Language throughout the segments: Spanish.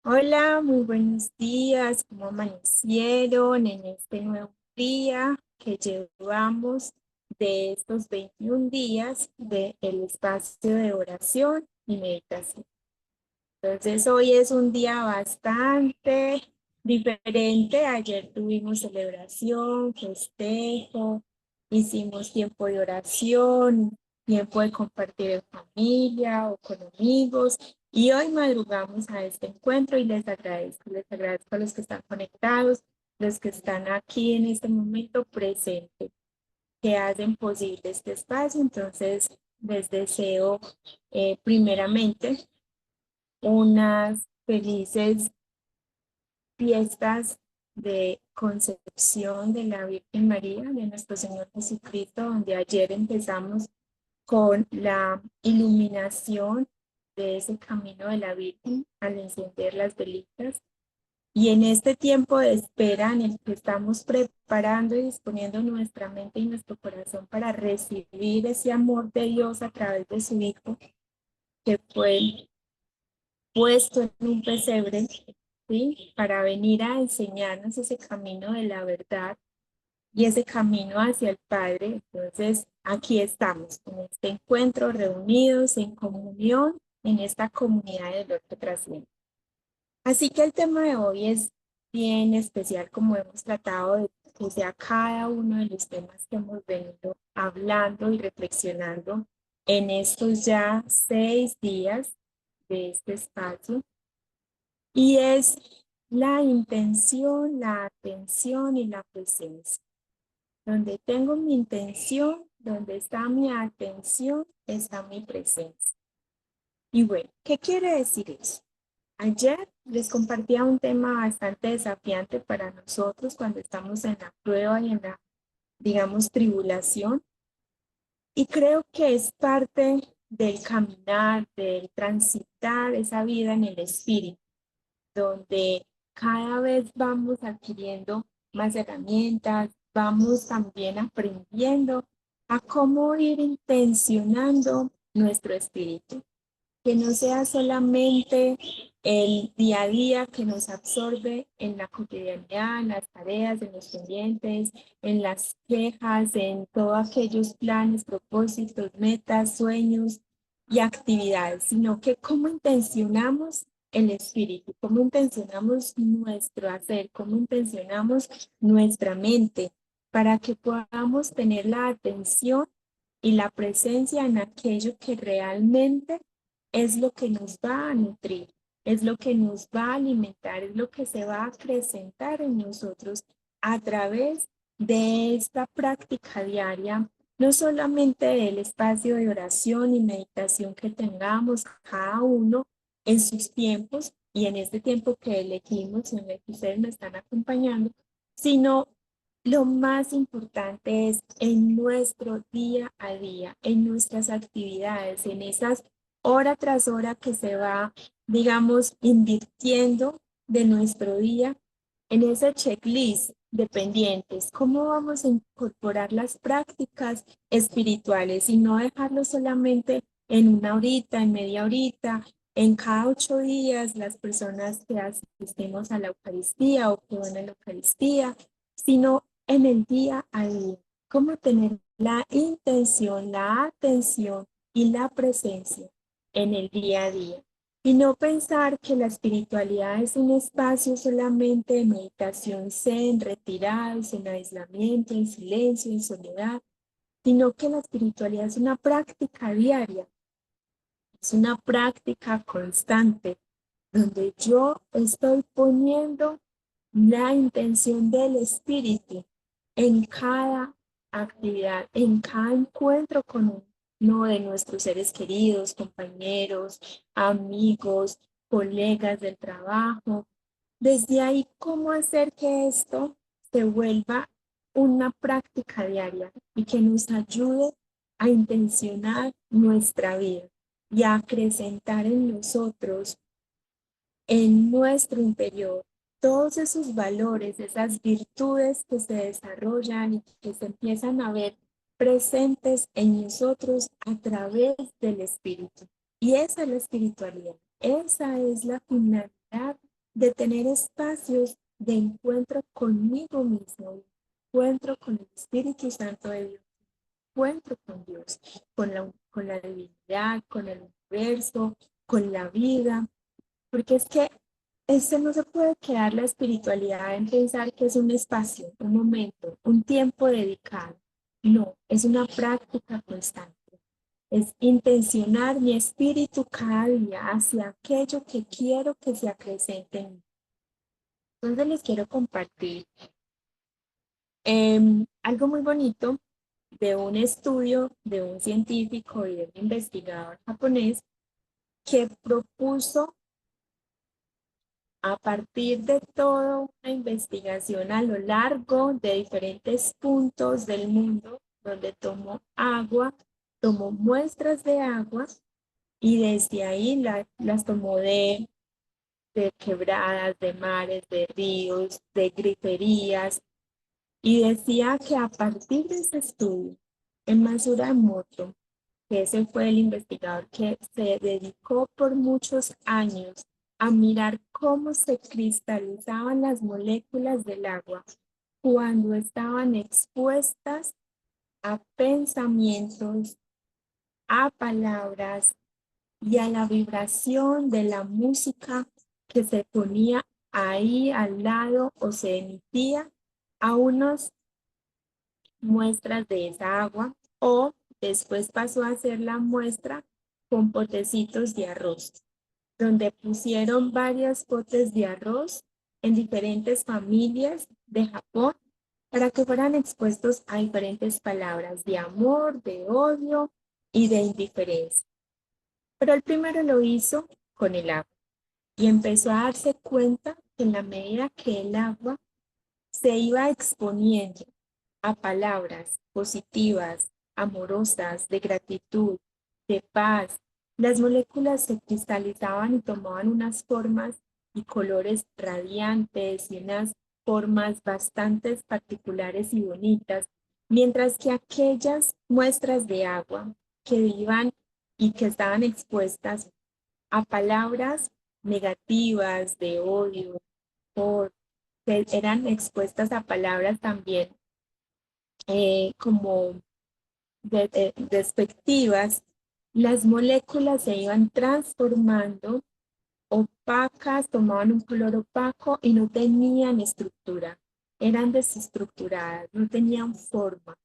Hola, muy buenos días. ¿Cómo amanecieron en este nuevo día que llevamos de estos 21 días del espacio de oración y meditación? Entonces, hoy es un día bastante diferente. Ayer tuvimos celebración, festejo, hicimos tiempo de oración, tiempo de compartir en familia o con amigos. Y hoy madrugamos a este encuentro y les agradezco a los que están conectados, los que están aquí en este momento presentes, que hacen posible este espacio. Entonces, les deseo primeramente unas felices fiestas de concepción de la Virgen María, de nuestro Señor Jesucristo, donde ayer empezamos con la iluminación de ese camino de la Virgen al encender las velitas. Y en este tiempo de espera en el que estamos preparando y disponiendo nuestra mente y nuestro corazón para recibir ese amor de Dios a través de su Hijo, que fue puesto en un pesebre, ¿sí? Para venir a enseñarnos ese camino de la verdad y ese camino hacia el Padre. Entonces, aquí estamos, en este encuentro, reunidos en comunión, en esta comunidad de lo que trasciende. Así que el tema de hoy es bien especial, como hemos tratado de que sea cada uno de los temas que hemos venido hablando y reflexionando en estos ya 6 días de este espacio. Y es la intención, la atención y la presencia. Donde tengo mi intención, donde está mi atención, está mi presencia. Y bueno, ¿qué quiere decir eso? Ayer les compartía un tema bastante desafiante para nosotros cuando estamos en la prueba y en la, digamos, tribulación. Y creo que es parte del caminar, del transitar esa vida en el espíritu, donde cada vez vamos adquiriendo más herramientas, vamos también aprendiendo a cómo ir intencionando nuestro espíritu, que no sea solamente el día a día que nos absorbe en la cotidianidad, en las tareas, en los pendientes, en las quejas, en todos aquellos planes, propósitos, metas, sueños y actividades, sino que cómo intencionamos el espíritu, cómo intencionamos nuestro hacer, cómo intencionamos nuestra mente para que podamos tener la atención y la presencia en aquello que realmente es lo que nos va a nutrir, es lo que nos va a alimentar, es lo que se va a acrecentar en nosotros a través de esta práctica diaria, no solamente del espacio de oración y meditación que tengamos cada uno en sus tiempos y en este tiempo que elegimos, en el que ustedes me están acompañando, sino lo más importante es en nuestro día a día, en nuestras actividades, en esas hora tras hora que se va, digamos, invirtiendo de nuestro día, en ese checklist de pendientes, cómo vamos a incorporar las prácticas espirituales y no dejarlo solamente en una horita, en media horita, en cada 8 días, las personas que asistimos a la Eucaristía o que van a la Eucaristía, sino en el día a día, cómo tener la intención, la atención y la presencia en el día a día. Y no pensar que la espiritualidad es un espacio solamente de meditación zen, retirados, en aislamiento, en silencio, en soledad, sino que la espiritualidad es una práctica diaria, es una práctica constante, donde yo estoy poniendo la intención del espíritu en cada actividad, en cada encuentro con uno de nuestros seres queridos, compañeros, amigos, colegas del trabajo. Desde ahí, ¿cómo hacer que esto se vuelva una práctica diaria y que nos ayude a intencionar nuestra vida y a acrecentar en nosotros, en nuestro interior, todos esos valores, esas virtudes que se desarrollan y que se empiezan a ver presentes en nosotros a través del espíritu? Y esa es la espiritualidad, esa es la finalidad de tener espacios de encuentro conmigo mismo, encuentro con el Espíritu Santo de Dios, encuentro con Dios, con la divinidad, con el universo, con la vida, porque es que no se puede quedar la espiritualidad en pensar que es un espacio, un momento, un tiempo dedicado. No, es una práctica constante. Es intencionar mi espíritu cada día hacia aquello que quiero que se acrecente en mí. Entonces les quiero compartir algo muy bonito de un estudio de un científico y de un investigador japonés que propuso a partir de toda una investigación a lo largo de diferentes puntos del mundo, donde tomó agua, tomó muestras de agua y desde ahí las tomó de quebradas, de mares, de ríos, de griferías, y decía que a partir de ese estudio, en Matsumoto, que ese fue el investigador que se dedicó por muchos años a mirar cómo se cristalizaban las moléculas del agua cuando estaban expuestas a pensamientos, a palabras y a la vibración de la música que se ponía ahí al lado o se emitía a unas muestras de esa agua, o después pasó a hacer la muestra con potecitos de arroz, donde pusieron varios potes de arroz en diferentes familias de Japón para que fueran expuestos a diferentes palabras de amor, de odio y de indiferencia. Pero el primero lo hizo con el agua y empezó a darse cuenta que en la medida que el agua se iba exponiendo a palabras positivas, amorosas, de gratitud, de paz, las moléculas se cristalizaban y tomaban unas formas y colores radiantes y unas formas bastante particulares y bonitas, mientras que aquellas muestras de agua que iban y que estaban expuestas a palabras negativas de odio, o que eran expuestas a palabras también como despectivas, las moléculas se iban transformando opacas, tomaban un color opaco y no tenían estructura, eran desestructuradas, no tenían forma.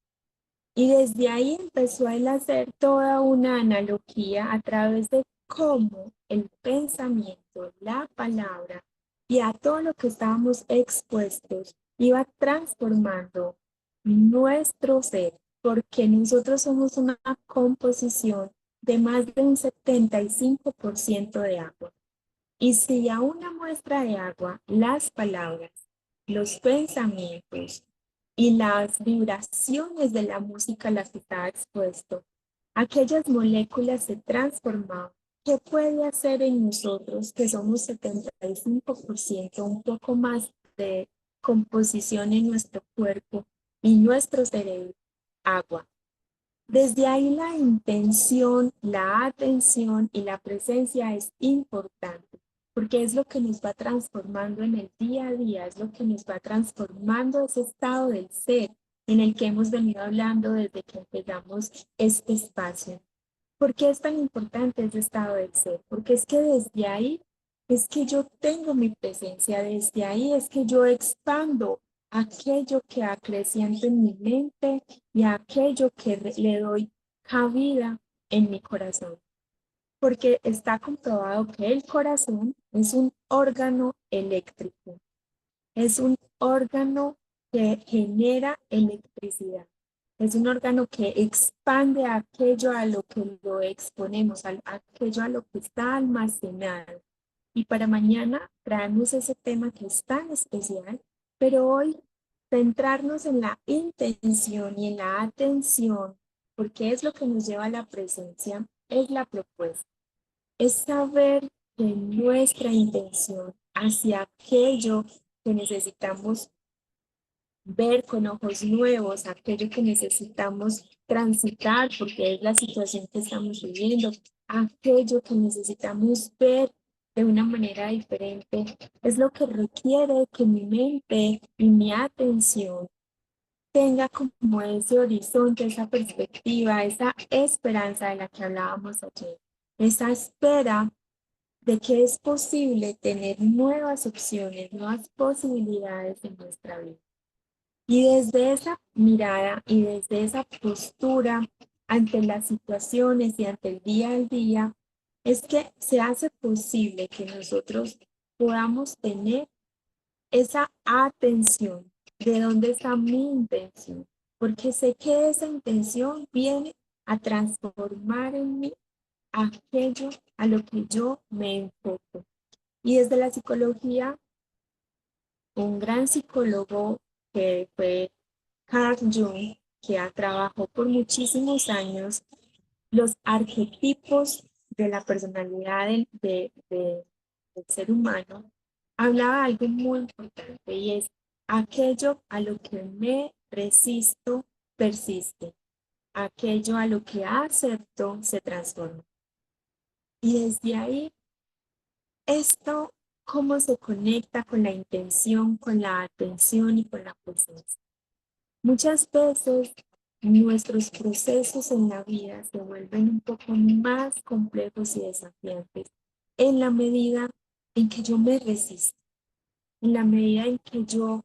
Y desde ahí empezó él a hacer toda una analogía a través de cómo el pensamiento, la palabra y a todo lo que estábamos expuestos iba transformando nuestro ser, porque nosotros somos una composición de más de un 75% de agua. Y si a una muestra de agua, las palabras, los pensamientos y las vibraciones de la música a las que está expuesto, aquellas moléculas se transformaban, ¿qué puede hacer en nosotros, que somos 75%, un poco más de composición en nuestro cuerpo y nuestro cerebro? Agua. Desde ahí la intención, la atención y la presencia es importante, porque es lo que nos va transformando en el día a día, es lo que nos va transformando ese estado del ser en el que hemos venido hablando desde que empezamos este espacio. ¿Por qué es tan importante ese estado del ser? Porque es que desde ahí es que yo tengo mi presencia, desde ahí es que yo expando aquello que acreciento en mi mente y aquello que le doy cabida en mi corazón. Porque está comprobado que el corazón es un órgano eléctrico, es un órgano que genera electricidad. Es un órgano que expande aquello a lo que lo exponemos, aquello a lo que está almacenado. Y para mañana traemos ese tema que es tan especial, pero hoy centrarnos en la intención y en la atención, porque es lo que nos lleva a la presencia, es la propuesta. Es saber que nuestra intención hacia aquello que necesitamos ver con ojos nuevos, aquello que necesitamos transitar porque es la situación que estamos viviendo, aquello que necesitamos ver de una manera diferente, es lo que requiere que mi mente y mi atención tenga como ese horizonte, esa perspectiva, esa esperanza de la que hablábamos ayer, esa espera de que es posible tener nuevas opciones, nuevas posibilidades en nuestra vida. Y desde esa mirada y desde esa postura ante las situaciones y ante el día al día, es que se hace posible que nosotros podamos tener esa atención de dónde está mi intención, porque sé que esa intención viene a transformar en mí aquello a lo que yo me enfoco. Y desde la psicología, un gran psicólogo que fue Carl Jung, que trabajó por muchísimos años los arquetipos de la personalidad del ser humano, hablaba de algo muy importante y es aquello a lo que me resisto persiste, aquello a lo que acepto se transforma. Y desde ahí, esto, cómo se conecta con la intención, con la atención y con la presencia. Muchas veces nuestros procesos en la vida se vuelven un poco más complejos y desafiantes en la medida en que yo me resisto, en la medida en que yo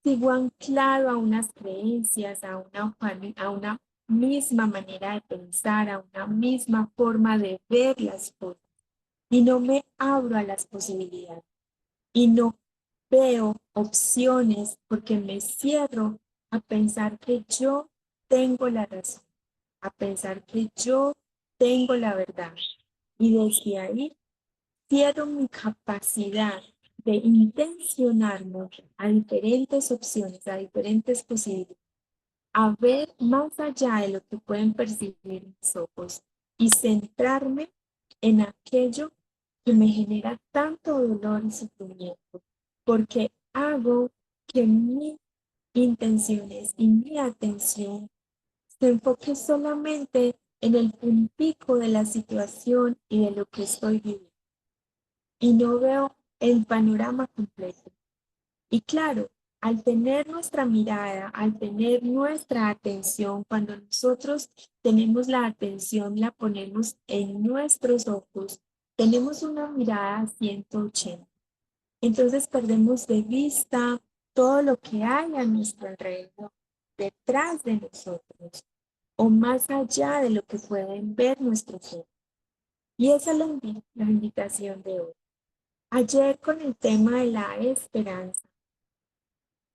sigo anclado a unas creencias, a una misma manera de pensar, a una misma forma de ver las cosas y no me abro a las posibilidades y no veo opciones porque me cierro a pensar que yo tengo la razón, a pensar que yo tengo la verdad. Y desde ahí cierro mi capacidad de intencionarme a diferentes opciones, a diferentes posibilidades, a ver más allá de lo que pueden percibir mis ojos y centrarme en aquello que me genera tanto dolor y sufrimiento, porque hago que mis intenciones y mi atención se enfoque solamente en el puntico de la situación y de lo que estoy viviendo y no veo el panorama completo. Y claro, al tener nuestra mirada, al tener nuestra atención, cuando nosotros tenemos la atención, la ponemos en nuestros ojos, tenemos una mirada 180. Entonces perdemos de vista todo lo que hay a nuestro alrededor, detrás de nosotros, o más allá de lo que pueden ver nuestros ojos. Y esa es la invitación de hoy. Ayer con el tema de la esperanza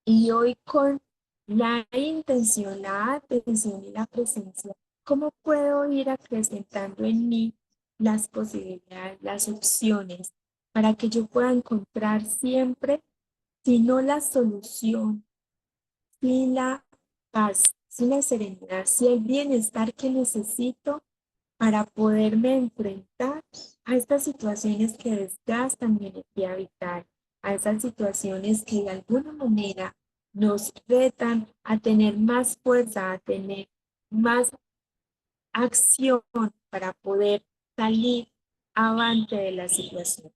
y hoy con la intención, la atención y la presencia, ¿cómo puedo ir acrecentando en mí las posibilidades, las opciones para que yo pueda encontrar siempre, si no la solución, si la paz, si la serenidad, si el bienestar que necesito para poderme enfrentar a estas situaciones que desgastan mi energía vital, a esas situaciones que de alguna manera nos retan a tener más fuerza, a tener más acción para poder salir avante de la situación?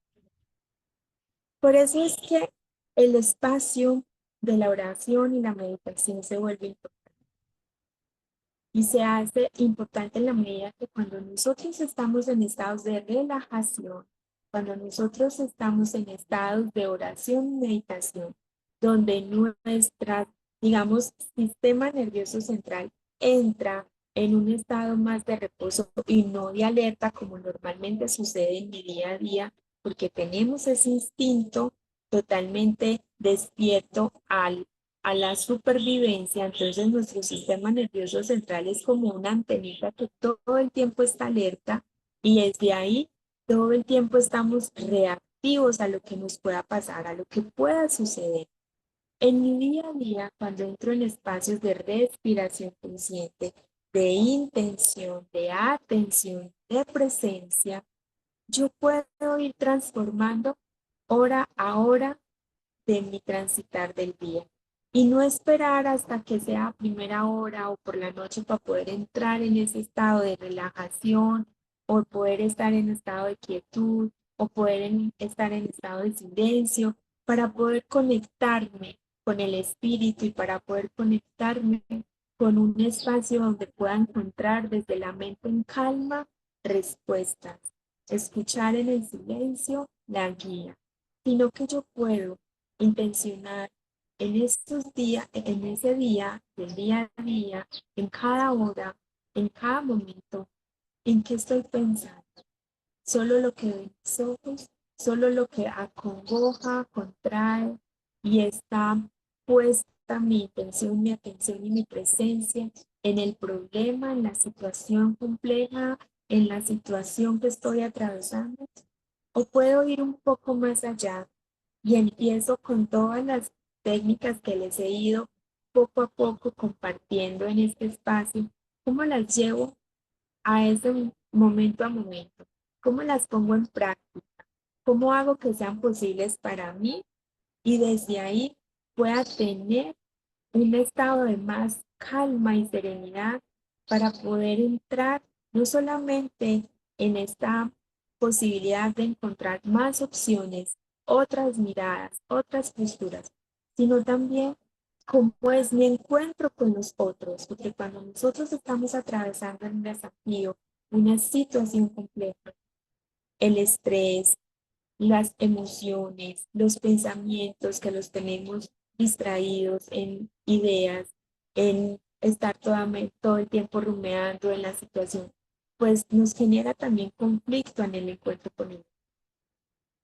Por eso es que el espacio de la oración y la meditación se vuelve importante. Y se hace importante en la medida que cuando nosotros estamos en estados de relajación, cuando nosotros estamos en estados de oración y meditación, donde nuestra, digamos, sistema nervioso central entra en un estado más de reposo y no de alerta como normalmente sucede en mi día a día, porque tenemos ese instinto totalmente despierto a la supervivencia. Entonces nuestro sistema nervioso central es como una antenita que todo el tiempo está alerta y desde ahí todo el tiempo estamos reactivos a lo que nos pueda pasar, a lo que pueda suceder. En mi día a día, cuando entro en espacios de respiración consciente, de intención, de atención, de presencia, yo puedo ir transformando hora a hora de mi transitar del día y no esperar hasta que sea primera hora o por la noche para poder entrar en ese estado de relajación o poder estar en estado de quietud o poder estar en estado de silencio para poder conectarme con el espíritu y para poder conectarme con un espacio donde pueda encontrar desde la mente en calma respuestas, escuchar en el silencio la guía, sino que yo puedo intencionar en estos días, en ese día, del día a día, en cada hora, en cada momento, en qué estoy pensando. Solo lo que ven mis ojos, solo lo que acongoja, contrae y está puesta mi intención, mi atención y mi presencia en el problema, en la situación compleja, en la situación que estoy atravesando. O puedo ir un poco más allá y empiezo con todas las técnicas que les he ido poco a poco compartiendo en este espacio, cómo las llevo a ese momento a momento, cómo las pongo en práctica, cómo hago que sean posibles para mí y desde ahí pueda tener un estado de más calma y serenidad para poder entrar no solamente en esta posibilidad de encontrar más opciones, otras miradas, otras posturas, sino también cómo es mi encuentro con los otros, porque cuando nosotros estamos atravesando un desafío, una situación compleja, el estrés, las emociones, los pensamientos que los tenemos distraídos en ideas, en estar todo el tiempo rumeando en la situación, pues nos genera también conflicto en el encuentro con él.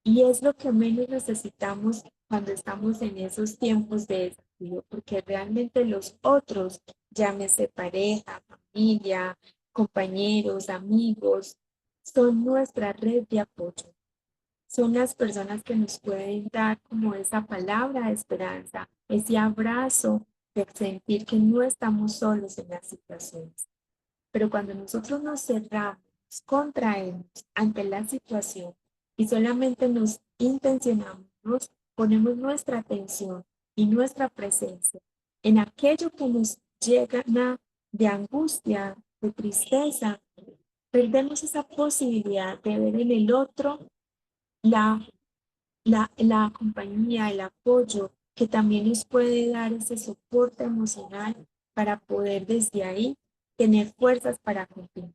Y es lo que menos necesitamos cuando estamos en esos tiempos de desafío, porque realmente los otros, llámese pareja, familia, compañeros, amigos, son nuestra red de apoyo, son las personas que nos pueden dar como esa palabra de esperanza, ese abrazo de sentir que no estamos solos en las situaciones. Pero cuando nosotros nos cerramos, contraemos ante la situación y solamente nos intencionamos, nos ponemos nuestra atención y nuestra presencia en aquello que nos llega de angustia, de tristeza, perdemos esa posibilidad de ver en el otro la la compañía, el apoyo que también nos puede dar ese soporte emocional para poder desde ahí tener fuerzas para continuar.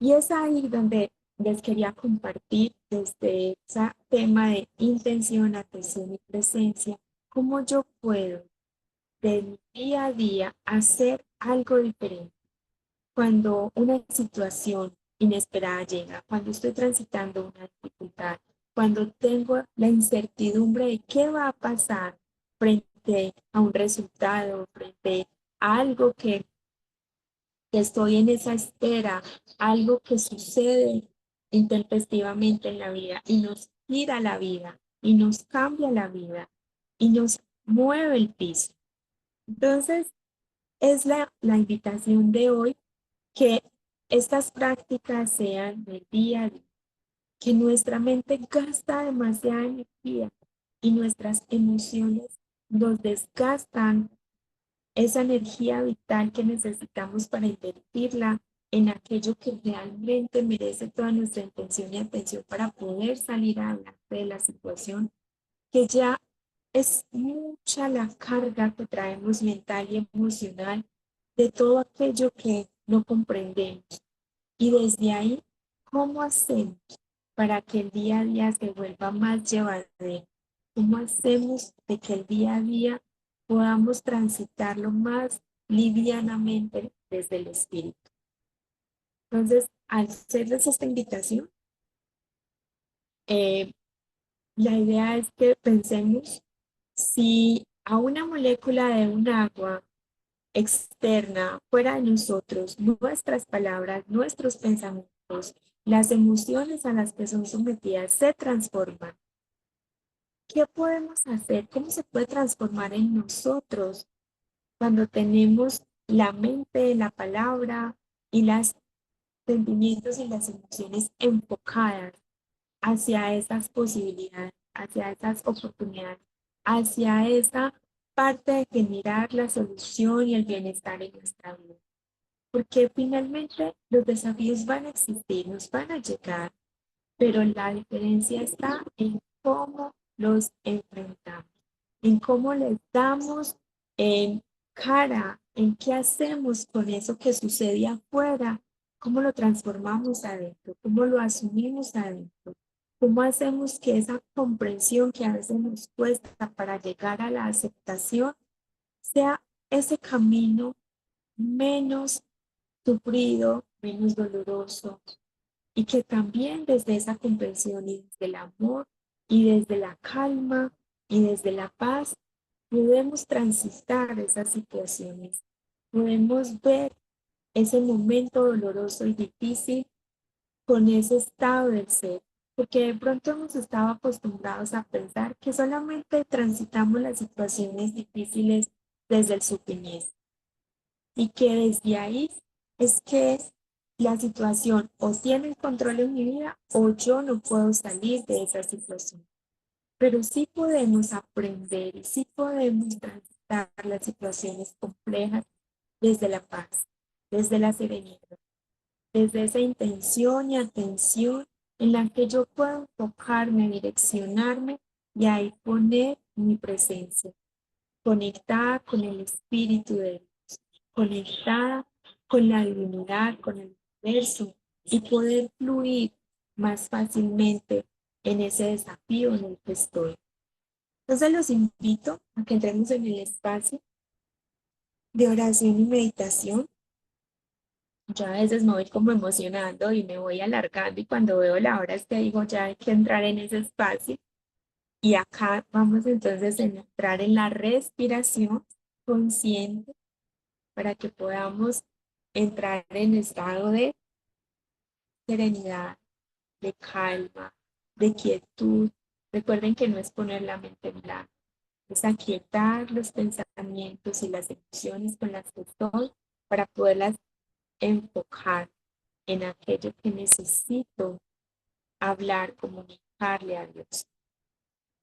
Y es ahí donde les quería compartir desde ese tema de intención, atención y presencia, cómo yo puedo de mi día a día hacer algo diferente cuando una situación inesperada llega, cuando estoy transitando una dificultad, cuando tengo la incertidumbre de qué va a pasar frente a un resultado, frente a algo que estoy en esa espera, algo que sucede intempestivamente en la vida y nos gira la vida y nos cambia la vida y nos mueve el piso. Entonces, es la invitación de hoy que estas prácticas sean del día a día, que nuestra mente gasta demasiada energía y nuestras emociones nos desgastan esa energía vital que necesitamos para invertirla en aquello que realmente merece toda nuestra intención y atención para poder salir adelante de la situación, que ya es mucha la carga que traemos mental y emocional de todo aquello que no comprendemos. Y desde ahí, ¿cómo hacemos para que el día a día se vuelva más llevadero? ¿Cómo hacemos de que el día a día podamos transitarlo más livianamente desde el espíritu? Entonces, al hacerles esta invitación, eh, la idea es que pensemos si a una molécula de un agua externa, fuera de nosotros, nuestras palabras, nuestros pensamientos, las emociones a las que son sometidas se transforman. ¿Qué podemos hacer? ¿Cómo se puede transformar en nosotros cuando tenemos la mente, la palabra y los sentimientos y las emociones enfocadas hacia esas posibilidades, hacia esas oportunidades, hacia esa parte de generar la solución y el bienestar en nuestra vida? Porque finalmente los desafíos van a existir, nos van a llegar, pero la diferencia está en cómo los enfrentamos, en cómo les damos en cara, en qué hacemos con eso que sucede afuera, cómo lo transformamos adentro, cómo lo asumimos adentro, cómo hacemos que esa comprensión que a veces nos cuesta para llegar a la aceptación sea ese camino menos sufrido, menos doloroso, y que también desde esa comprensión y desde el amor y desde la calma y desde la paz podemos transitar esas situaciones, podemos ver ese momento doloroso y difícil con ese estado del ser, porque de pronto hemos estado acostumbrados a pensar que solamente transitamos las situaciones difíciles desde el sufrimiento y que desde ahí es que la situación o tiene el control en mi vida o yo no puedo salir de esa situación. Pero sí podemos aprender y sí podemos transitar las situaciones complejas desde la paz, desde la serenidad, desde esa intención y atención en la que yo puedo enfocarme, direccionarme y ahí poner mi presencia, conectada con el Espíritu de Dios, conectada con la divinidad, con el universo y poder fluir más fácilmente en ese desafío en el que estoy. Entonces los invito a que entremos en el espacio de oración y meditación. Yo a veces me voy como emocionando y me voy alargando y cuando veo la hora es que digo ya hay que entrar en ese espacio y acá vamos entonces a entrar en la respiración consciente para que podamos entrar en estado de serenidad, de calma, de quietud. Recuerden que no es poner la mente en blanco, es aquietar los pensamientos y las emociones con las que estoy para poderlas enfocar en aquello que necesito hablar, comunicarle a Dios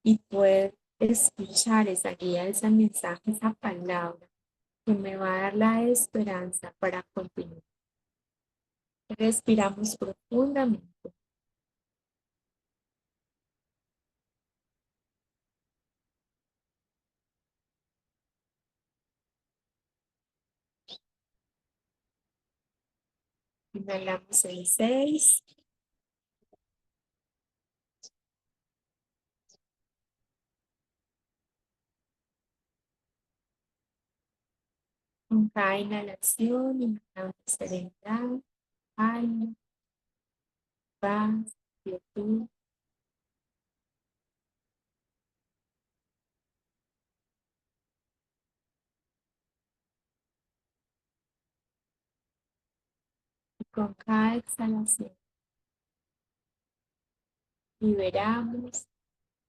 y poder escuchar esa guía, ese mensaje, esa palabra que me va a dar la esperanza para continuar. Respiramos profundamente. Inhalamos en 6. Con cada inhalación, inhalamos serenidad, calma, paz, quietud. Y con cada exhalación, liberamos,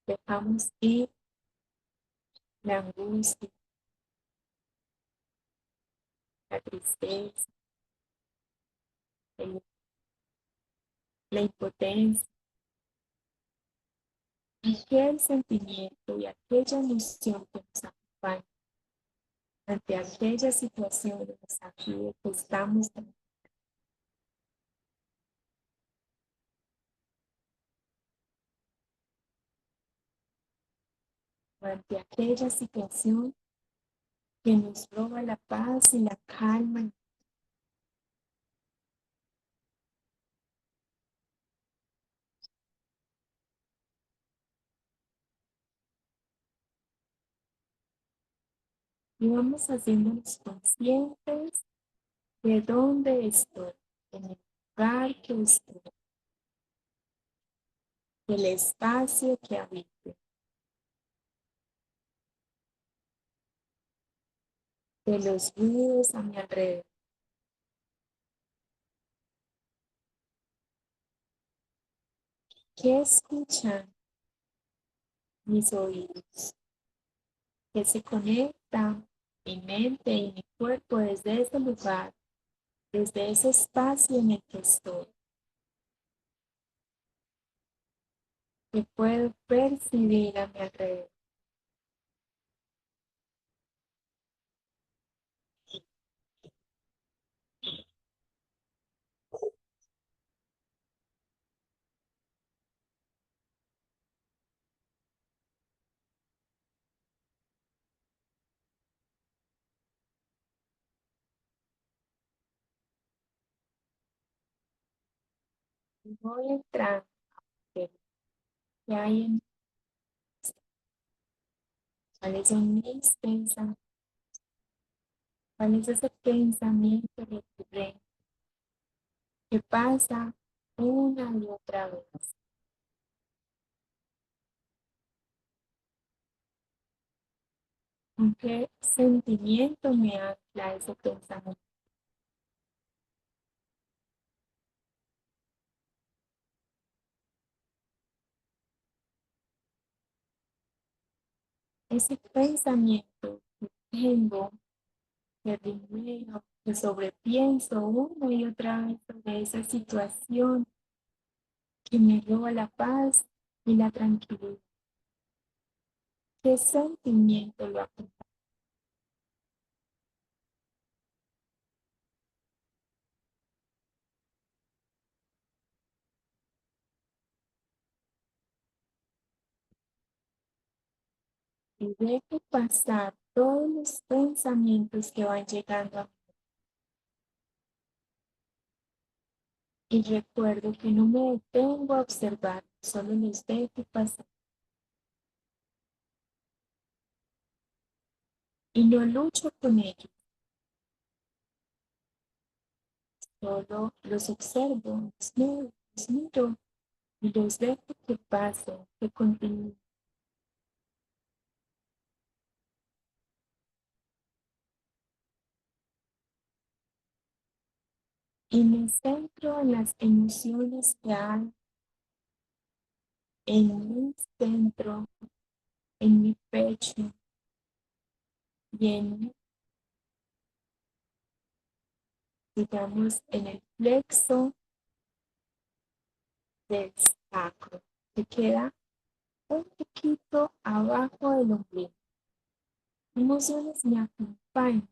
dejamos ir la angustia, la tristeza, el- la impotencia, aquel sentimiento y aquella emoción que nos acompaña ante aquella situación de desafío que estamos ante aquella situación que nos roba la paz y la calma. Y vamos haciéndonos conscientes de dónde estoy, en el lugar que estoy, del espacio que habito, de los ruidos a mi alrededor. ¿Qué escuchan mis oídos? ¿Qué se conecta mi mente y mi cuerpo desde ese lugar, desde ese espacio en el que estoy? ¿Qué puedo percibir a mi alrededor? Voy entrando a ver qué hay en cuáles son mis pensamientos, cuál es ese pensamiento recurrente que pasa una y otra vez. ¿Con qué sentimiento me ancla ese pensamiento? Ese pensamiento que tengo, que rimeo, que sobrepienso una y otra vez sobre esa situación que me roba la paz y la tranquilidad. ¿Qué sentimiento lo acompaña? Y dejo pasar todos los pensamientos que van llegando a mí. Y recuerdo que no me detengo a observar, solo los dejo pasar. Y no lucho con ellos, solo los observo, los miro y los dejo que pasen, que continúen. Y me centro en las emociones que hay en mi centro, en mi pecho y en, digamos, en el plexo del sacro, que queda un poquito abajo del ombligo. Emociones me acompañan.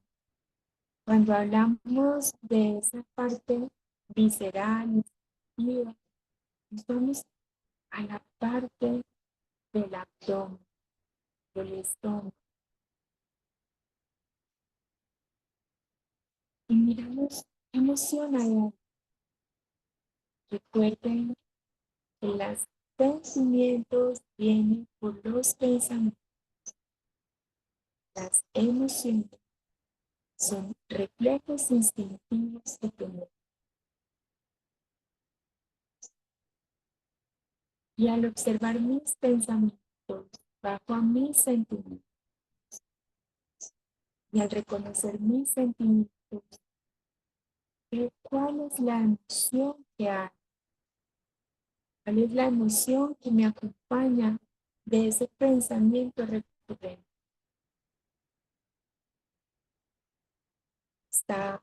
Cuando hablamos de esa parte visceral, instintiva, nos vamos a la parte del abdomen, del estómago, y miramos qué emoción hay ahí. Recuerden que los sentimientos vienen por los pensamientos, las emociones son reflejos instintivos de tu. Y al observar mis pensamientos bajo a mis sentimientos y al reconocer mis sentimientos, cuál es la emoción que hay, cuál es la emoción que me acompaña de ese pensamiento recurrente. Está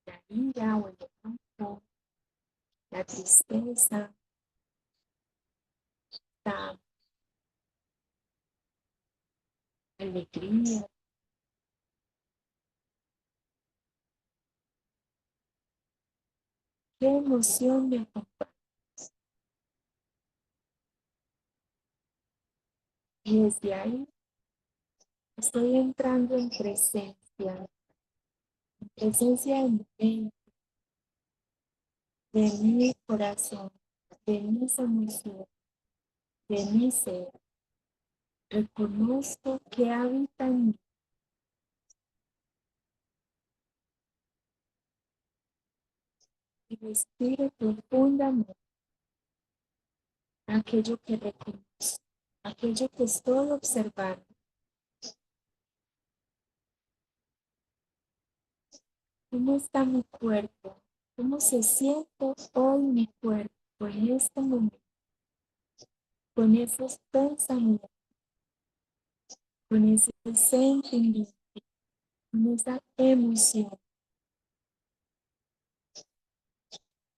la ira o el enojo, la tristeza, está la alegría. ¿Qué emoción me acompaña? Y desde ahí estoy entrando en presencia del momento, de mi corazón, de mis emociones, de mi ser. Reconozco que habita en mí y respiro profundamente aquello que reconozco, aquello que estoy observando. ¿Cómo está mi cuerpo? ¿Cómo se siente hoy mi cuerpo en este momento? Con esos pensamientos, con ese sentimiento, con esa emoción.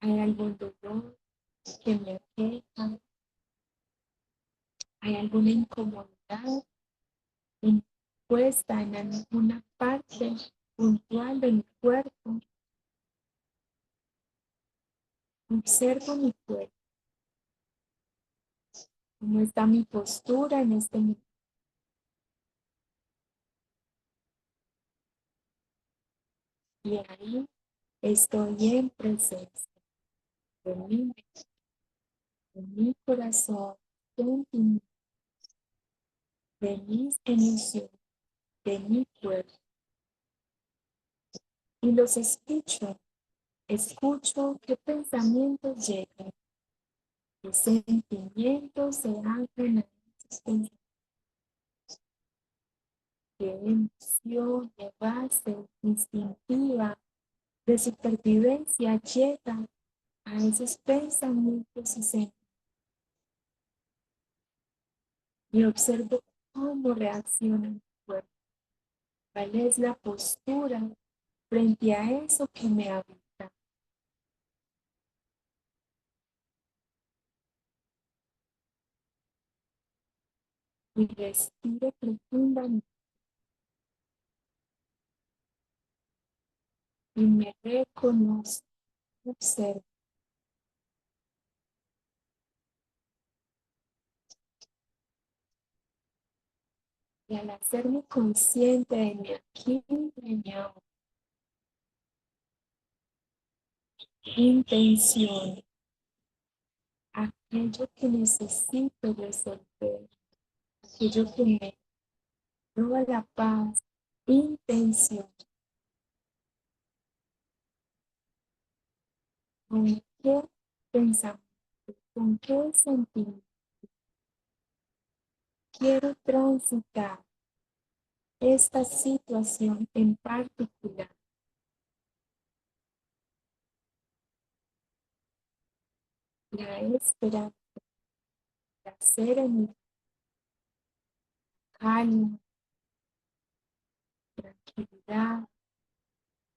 ¿Hay algún dolor que me aqueja? ¿Hay alguna incomodidad impuesta en alguna parte puntual de mi cuerpo? Observo mi cuerpo, cómo está mi postura en este momento. Y ahí estoy en presencia de mí mismo. de mi corazón, sentimientos, de mis emociones, de mi cuerpo, y los escucho. Escucho qué pensamientos llegan, qué sentimientos se anclan a esos pensamientos, qué emoción de base instintiva de supervivencia llega a esos pensamientos y sentimientos. Y observo cómo reacciona mi cuerpo, cuál es la postura frente a eso que me habita. Y respiro profundamente y me reconozco, observo. Y al hacerme consciente de mi aquí y de mi ahora, intención, aquello que necesito resolver, aquello que me roba la paz, intención, con qué pensamiento, con qué sentimiento quiero transitar esta situación en particular. La esperanza, la serenidad, calma, tranquilidad,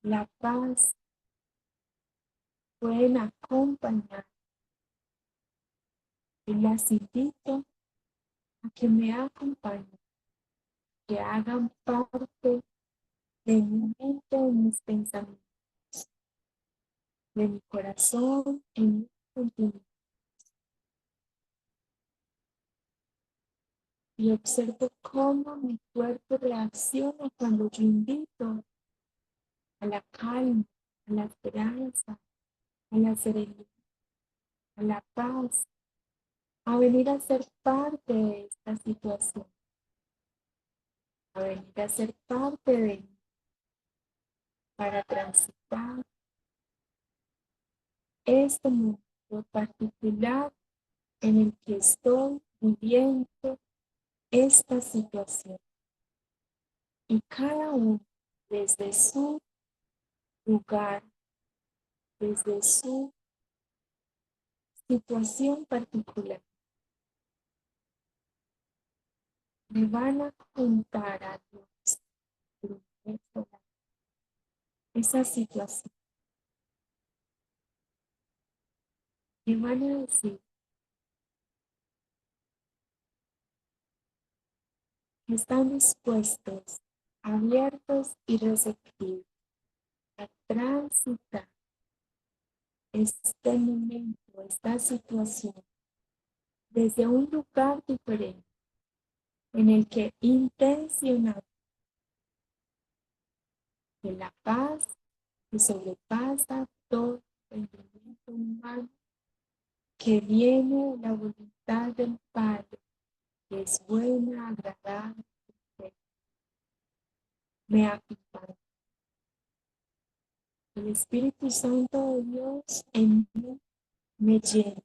la paz pueden acompañar, y las invito a que me acompañen, que hagan parte de mi mente, de mis pensamientos, de mi corazón, en mi sentimiento. Y observo cómo mi cuerpo reacciona cuando yo invito a la calma, a la esperanza, a la serenidad, a la paz, a venir a ser parte de esta situación, a venir a ser parte de mí para transitar este momento particular en el que estoy viviendo esta situación. Y cada uno desde su lugar, desde su situación particular, me van a contar a Dios esa situación. Me van a decir que están dispuestos, abiertos y receptivos a transitar este momento, esta situación, desde un lugar diferente en el que intencionamos que la paz que sobrepasa todo entendimiento humano, que viene de la voluntad del Padre, que es buena, agradable, me acompaña. El Espíritu Santo de Dios en mí me llena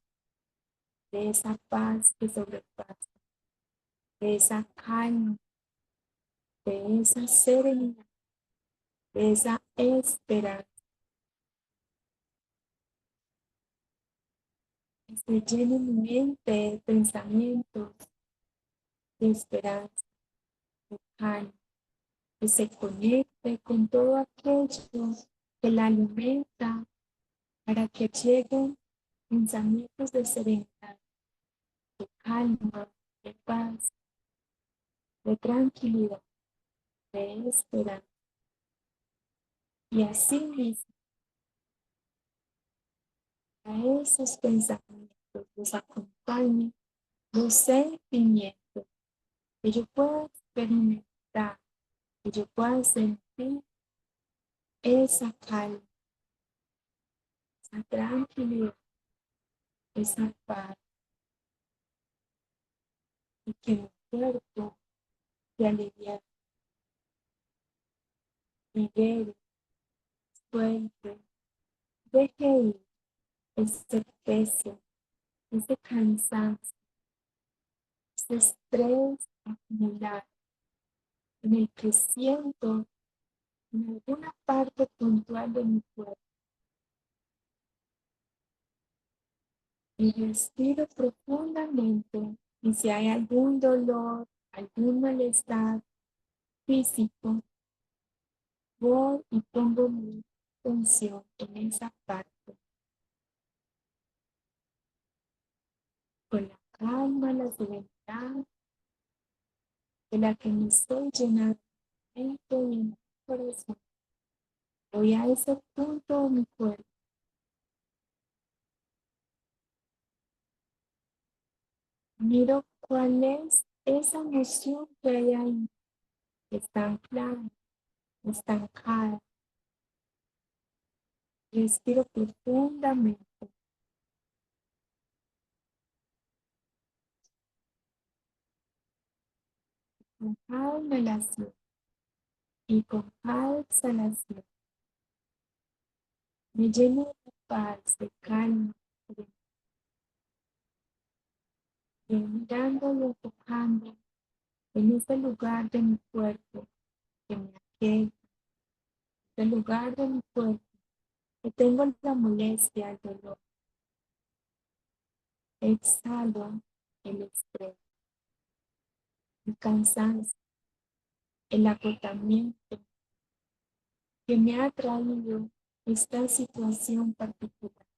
de esa paz que sobrepasa, de esa calma, de esa serenidad, de esa esperanza. Estoy lleno mi mente de pensamientos de esperanza, de calma, que se conecte con todo aquello que la alimenta para que lleguen pensamientos de serenidad, de calma, de paz, de tranquilidad, de esperanza. Y así mismo a esos pensamientos los acompañen los sentimientos que yo pueda experimentar, que yo pueda sentir esa calma, esa tranquilidad, esa paz. y que mi cuerpo se alivie, libere, suelte, deje ir ese peso, ese cansancio, ese estrés acumulado en el que siento en alguna parte puntual de mi cuerpo. Y respiro profundamente y si hay algún dolor, algún malestar físico, voy y pongo mi atención en esa parte. Con la calma, la serenidad de la que me estoy llenando mente y mi corazón. Voy a ese punto de mi cuerpo. Miro cuál es esa emoción que hay ahí. Está anclada, estancada. Respiro profundamente. Con cada inhalación y con cada exhalación me lleno de paz, de calma, de mirando y enfocando en ese lugar de mi cuerpo que me aqueja, ese lugar de mi cuerpo que tengo la molestia, el dolor. Exhalo el estrés, el cansancio, el agotamiento que me ha traído esta situación particular.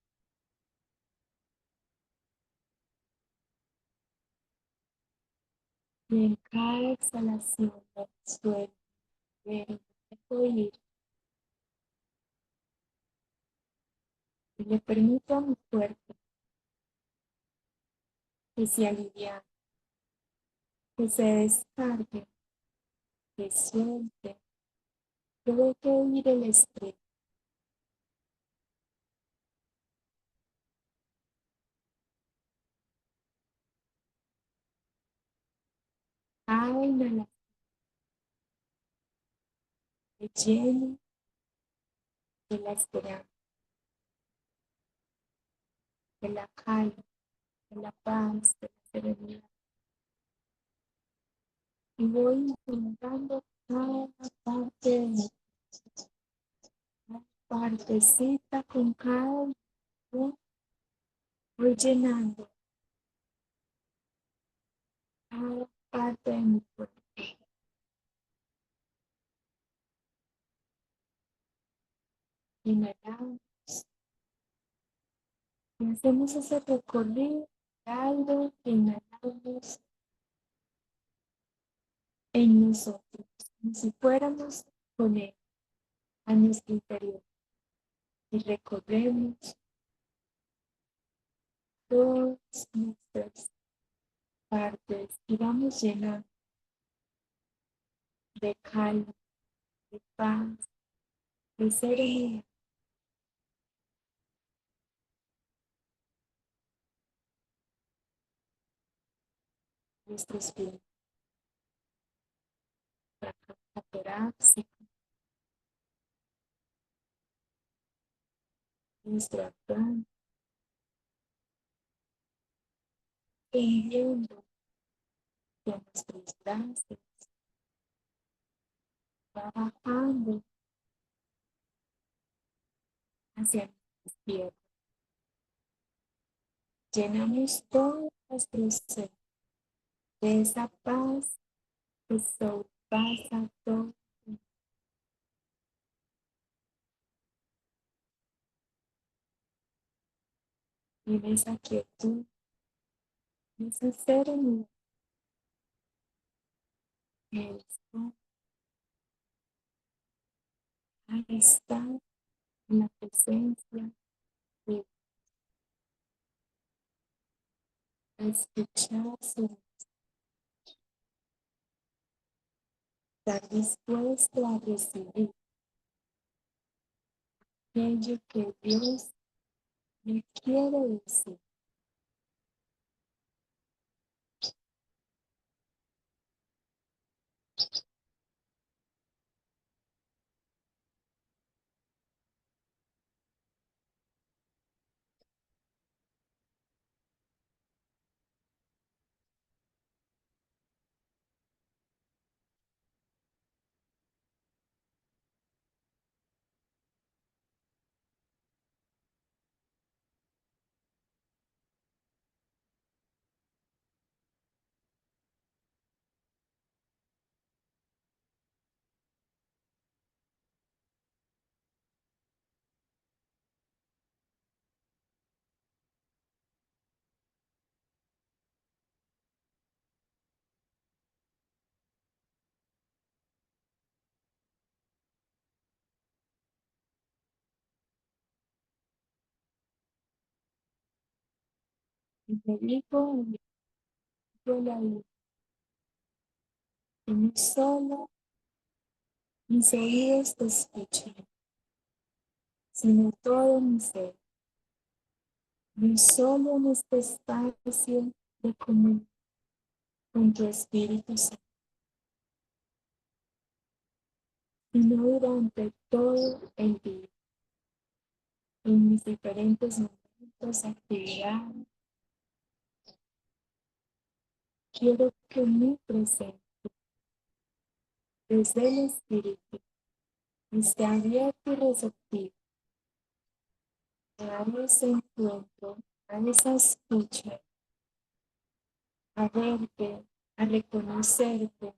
Y en cada exhalación me suelto, me dejo ir y le permito a mi cuerpo que se alivie, que se descargue, que suelte, que deje ir el estrés. Cada inhalación me lleno de la esperanza, de la calma, de la paz, de la serenidad. Y voy intentando cada parte de mi partecita con cada día, voy llenando cada parte de mi cuerpo. Inhalamos y hacemos ese recorrido largo que inhalamos en nosotros, como si fuéramos con él a nuestro interior y recorremos todas nuestras partes y vamos llenando de calma, de paz, de serenidad nuestros pies, la cámara torácica, nuestro abdomen, tendiendo que nuestros brazos va bajando hacia nuestros pies. Llenamos todo nuestro ser de esa paz que sobrepasa todo y en esa quietud, en esa serenidad que está, ahí está en la presencia de escuchar su estar dispuesto a recibir aquello que Dios me quiere decir. Y te digo, yo la vida, y no solo mis oídos te escuchan, sino todo mi ser, no solo en este espacio de comunión con tu Espíritu Santo, sino durante todo el día, en mis diferentes momentos, actividades. Quiero que mi presencia, desde el Espíritu, esté abierto y receptivo a ese encuentro, a esa escucha, a verte, a reconocerte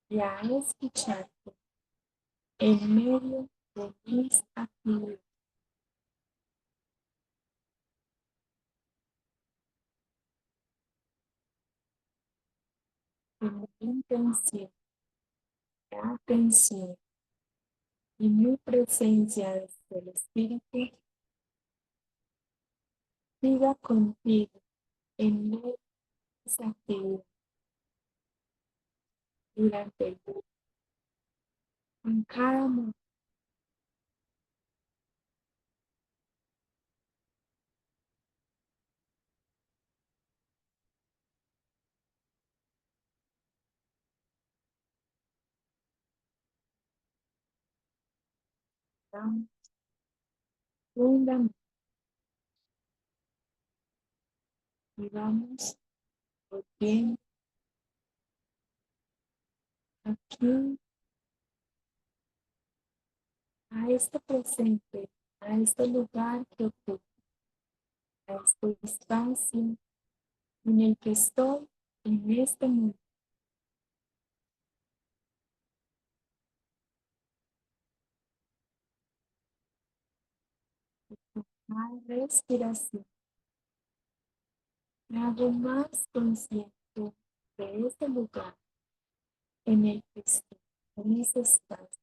y a escucharte en medio de mis actividades, con mi intención, de atención y mi presencia desde el Espíritu, viva contigo en medio de esa actividad durante el día, en cada momento. Profundamente y vamos volviendo aquí a este presente, a este lugar que ocupa, a este espacio en el que estoy en este momento. Más respiración, me hago más consciente de este lugar en el que estoy, en ese espacio,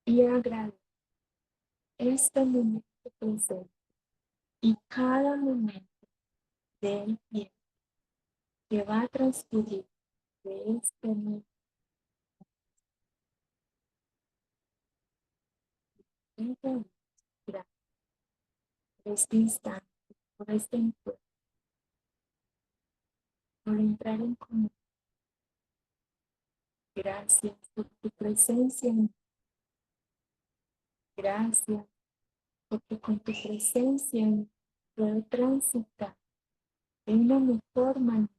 y agradezco este momento presente y cada momento del tiempo que va a transcurrir de este momento, gracias por este instante, por este encuentro, por entrar en comunión. Gracias por tu presencia en mí. Gracias porque con tu presencia en mí puedo transitar de una mejor manera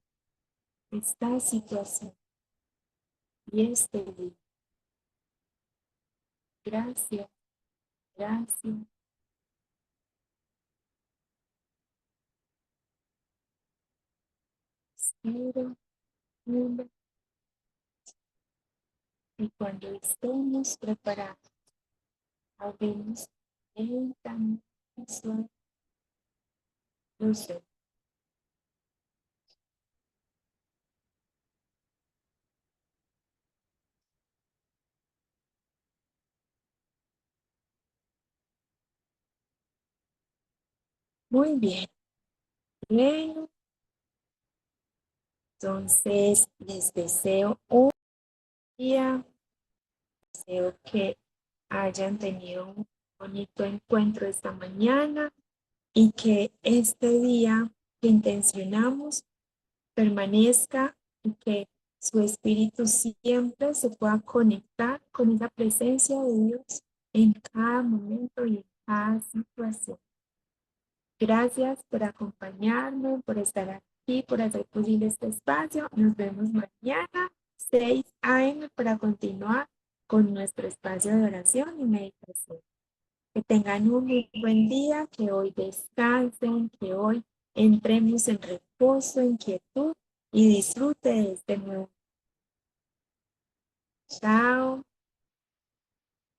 esta situación y este día. Gracias, gracias. Espero una, y cuando estemos preparados, abrimos lentamente suave los ojos. Muy bien. Bueno, entonces les deseo un día, deseo que hayan tenido un bonito encuentro esta mañana y que este día que intencionamos permanezca y que su espíritu siempre se pueda conectar con esa presencia de Dios en cada momento y en cada situación. Gracias por acompañarme, por estar aquí, por hacer posible este espacio. Nos vemos mañana, 6 a.m., para continuar con nuestro espacio de oración y meditación. Que tengan un muy buen día, que hoy descansen, que hoy entremos en reposo, en quietud y disfrute de este nuevo. Chao,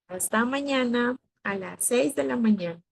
hasta mañana a las 6 de la mañana.